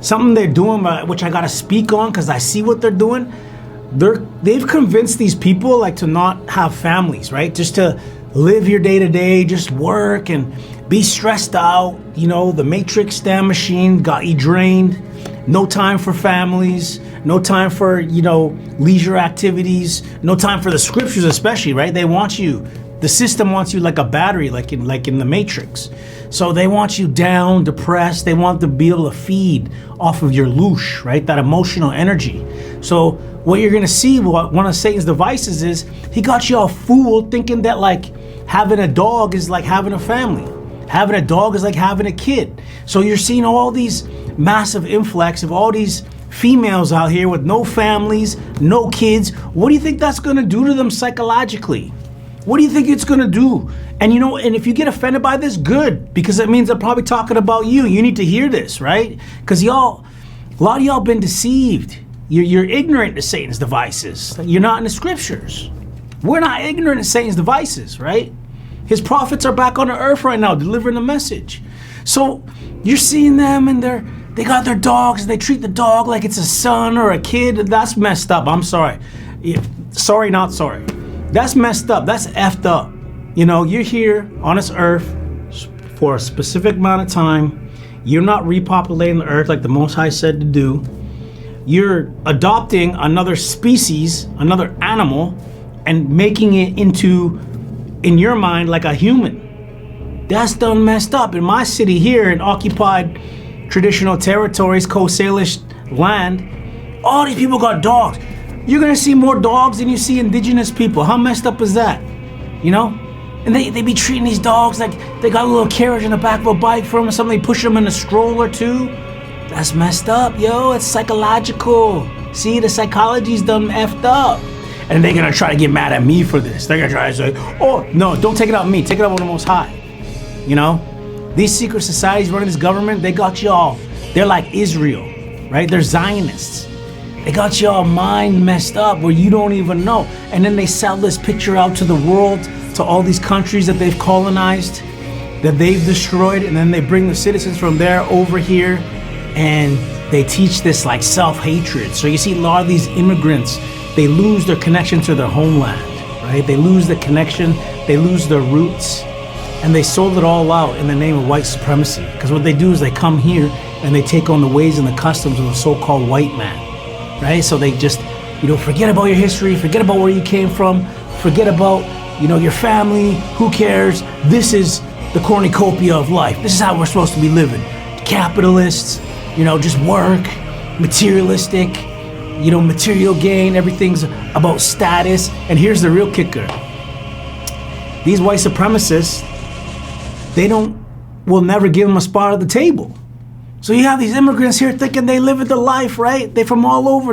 Something they're doing, which I gotta speak on because I see what they're doing. They've convinced these people like to not have families, right? Just to live your day to day, just work and be stressed out. You know, the matrix STEM machine got you drained. No time for families, no time for, leisure activities, no time for the scriptures especially, right? They want you, the system wants you like a battery, like in the Matrix. So they want you down, depressed. They want to be able to feed off of your loosh, right? That emotional energy. So what you're gonna see, one of Satan's devices is, he got you all fooled thinking that like having a dog is like having a family. Having a dog is like having a kid. So you're seeing all these massive influx of all these females out here with no families, no kids. What do you think that's gonna do to them psychologically? What do you think it's gonna do? And and if you get offended by this, good, because it means they're probably talking about you. You need to hear this, right? Because a lot of y'all been deceived. You're ignorant to Satan's devices. You're not in the scriptures. We're not ignorant to Satan's devices, right? His prophets are back on the earth right now delivering the message. So you're seeing them and they got their dogs and they treat the dog like it's a son or a kid. That's messed up. I'm sorry. Sorry, not sorry. That's messed up. That's effed up. You're here on this earth for a specific amount of time. You're not repopulating the earth like the Most High said to do. You're adopting another species, another animal, and making it into, in your mind, like a human. That's done messed up. In my city here in occupied traditional territories, Coast Salish land, all these people got dogs. You're gonna see more dogs than you see indigenous people. How messed up is that? And they be treating these dogs like they got a little carriage in the back of a bike for them or something. They push them in a stroller too. That's messed up, yo. It's psychological. See, the psychology's done effed up. And they're gonna try to get mad at me for this. They're gonna try to say, oh, no, don't take it out on me. Take it out on the Most High. These secret societies running this government, they got y'all. They're like Israel, right? They're Zionists. They got y'all mind messed up where you don't even know. And then they sell this picture out to the world, to all these countries that they've colonized, that they've destroyed, and then they bring the citizens from there over here and they teach this like self-hatred. So you see a lot of these immigrants, they lose their connection to their homeland, right? They lose the connection, they lose their roots, and they sold it all out in the name of white supremacy. Because what they do is they come here and they take on the ways and the customs of a so-called white man, right? So they just, forget about your history, forget about where you came from, forget about, your family, who cares? This is the cornucopia of life. This is how we're supposed to be living. Capitalists, just work, materialistic, material gain, everything's about status. And here's the real kicker. These white supremacists, will never give them a spot at the table. So you have these immigrants here thinking they live the life, right? They from all over.